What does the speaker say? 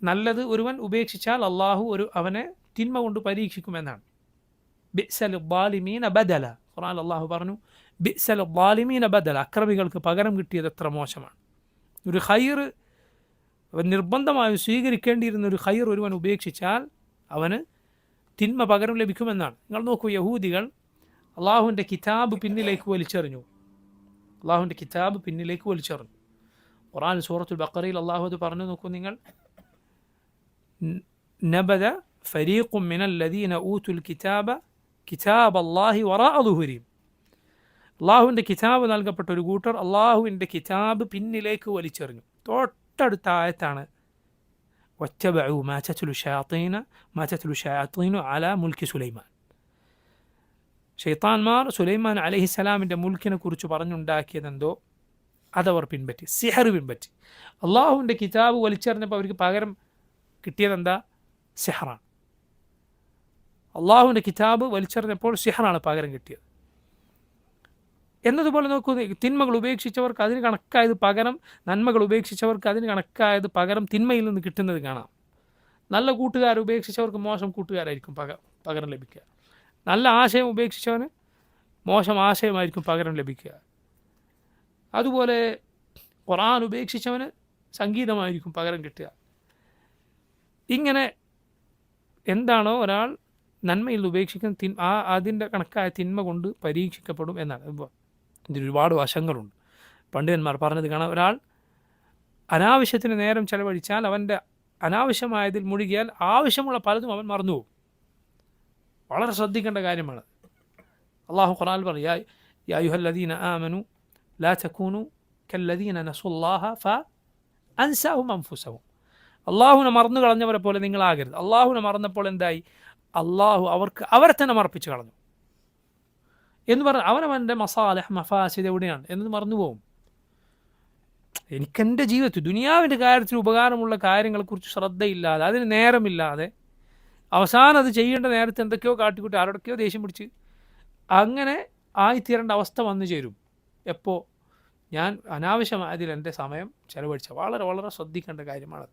നല്ലത് ഒരുവൻ ഉപേക്ഷിച്ചാൽ അള്ളാഹു അവനെ തിന്മ കൊണ്ട് പരീക്ഷിക്കുമെന്നാണ്. ബിഅ്സൽ ളാലിമീന ബദല, ഖുർആനിൽ അള്ളാഹു പറഞ്ഞു ബിഅ്സൽ ളാലിമീന ബദല, അക്രമികൾക്ക് പകരം കിട്ടിയത് എത്ര മോശമാണ്. ഒരു ഖൈർ നിർബന്ധമായും സ്വീകരിക്കേണ്ടിയിരുന്ന ഒരു ഖൈർ ഒരുവൻ ഉപേക്ഷിച്ചാൽ അവന് തിന്മ പകരം ലഭിക്കുമെന്നാണ്. നിങ്ങൾ നോക്കൂ, യഹൂദികൾ അള്ളാഹുവിൻ്റെ കിതാബ് പിന്നിലേക്ക് വലിച്ചെറിഞ്ഞു. അള്ളാഹുവിൻ്റെ കിതാബ് പിന്നിലേക്ക് വലിച്ചെറിഞ്ഞു. ഖുർആൻ സൂറത്തുൽ ബഖറയിൽ അള്ളാഹു അത് പറഞ്ഞു നോക്കൂ നിങ്ങൾ, നബദ ഫരീഖും മിനൽ ലദീന ഊതുൽ കിതാബ കിതാബ് അല്ലാഹി വറാഅ ദുഹൂരിഹിം. അള്ളാഹുവിൻ്റെ കിതാബ് നൽകപ്പെട്ട ഒരു കൂട്ടർ അള്ളാഹുവിൻ്റെ കിതാബ് പിന്നിലേക്ക് വലിച്ചെറിഞ്ഞു. തൊട്ടടുത്ത ആയത്താണ് വത്തബഉ മാ തത്ലു ശയാത്തീനു അലാ മുൽക്കി സുലൈമാൻ. ഷെയ്ത്താൻമാർ സുലൈമാൻ അലൈഹിസ്സലാമിൻ്റെ മുൽക്കിനെ കുറിച്ച് പറഞ്ഞുണ്ടാക്കിയതെന്തോ അതവർ പിൻപറ്റി, സിഹർ പിൻപറ്റി. അള്ളാഹുവിൻ്റെ കിതാബ് വലിച്ചെറിഞ്ഞപ്പോൾ അവർക്ക് പകരം കിട്ടിയതെന്താ? സിഹറാണ്. അള്ളാഹുവിൻ്റെ കിതാബ് വലിച്ചെറിഞ്ഞപ്പോൾ സിഹറാണ് പകരം കിട്ടിയത്. എന്നതുപോലെ നോക്കൂ, തിന്മകൾ ഉപേക്ഷിച്ചവർക്ക് അതിന് കണക്കായത് പകരം, നന്മകൾ ഉപേക്ഷിച്ചവർക്ക് അതിന് കണക്കായത് പകരം തിന്മയിൽ നിന്ന് കിട്ടുന്നത് കാണാം. നല്ല കൂട്ടുകാർ ഉപേക്ഷിച്ചവർക്ക് മോശം കൂട്ടുകാരായിരിക്കും പകരം ലഭിക്കുക. നല്ല ആശയം ഉപേക്ഷിച്ചവന് മോശം ആശയമായിരിക്കും പകരം ലഭിക്കുക. അതുപോലെ ഖുർആൻ ഉപേക്ഷിച്ചവന് സംഗീതമായിരിക്കും പകരം കിട്ടുക. ഇങ്ങനെ എന്താണോ ഒരാൾ നന്മയിൽ ഉപേക്ഷിക്കുന്ന അതിൻ്റെ കണക്കായ തിന്മ കൊണ്ട് പരീക്ഷിക്കപ്പെടും എന്നാണ്. ഇതിന് ഒരുപാട് വശങ്ങളുണ്ട്. പണ്ഡിതന്മാർ പറഞ്ഞത് കാണാം, ഒരാൾ അനാവശ്യത്തിന് നേരം ചെലവഴിച്ചാൽ, അവൻ്റെ അനാവശ്യമായതിൽ മുഴുകിയാൽ ആവശ്യമുള്ള പലതും അവൻ മറന്നുപോകും. വളരെ ശ്രദ്ധിക്കേണ്ട കാര്യമാണ്. അള്ളാഹു ഖുർആനിൽ പറയും, യാ അയ്യുഹല്ലദീന ആമനു ലാ തകൂനു കല്ലദീന നസുല്ലാഹ ഫഅൻസഹും അൻഫുസഹും. അള്ളാഹുവിനെ മറന്നു കളഞ്ഞവരെ പോലെ നിങ്ങളാകരുത്. അള്ളാഹുവിനെ മറന്നപ്പോൾ എന്തായി? അള്ളാഹു അവരെ തന്നെ മറപ്പിച്ച് കളഞ്ഞു എന്ന് പറഞ്ഞാൽ അവനവൻ്റെ മസാലിഹ് മഫാസിദ് എവിടെയാണ് എന്നത് മറന്നുപോകും. എനിക്കെൻ്റെ ജീവിതത്തിൽ ദുനിയാവിൻ്റെ കാര്യത്തിൽ ഉപകാരമുള്ള കാര്യങ്ങളെക്കുറിച്ച് ശ്രദ്ധയില്ലാതെ, അതിന് നേരമില്ലാതെ, അവസാനം അത് ചെയ്യേണ്ട നേരത്തെ എന്തൊക്കെയോ കാട്ടിക്കൂട്ടി ആരോടൊക്കെയോ ദേഷ്യം പിടിച്ച് അങ്ങനെ ആയിത്തീരേണ്ട അവസ്ഥ വന്നു ചേരും. എപ്പോൾ? ഞാൻ അനാവശ്യമായതിൽ എൻ്റെ സമയം ചെലവഴിച്ച. വളരെ വളരെ ശ്രദ്ധിക്കേണ്ട കാര്യമാണ്.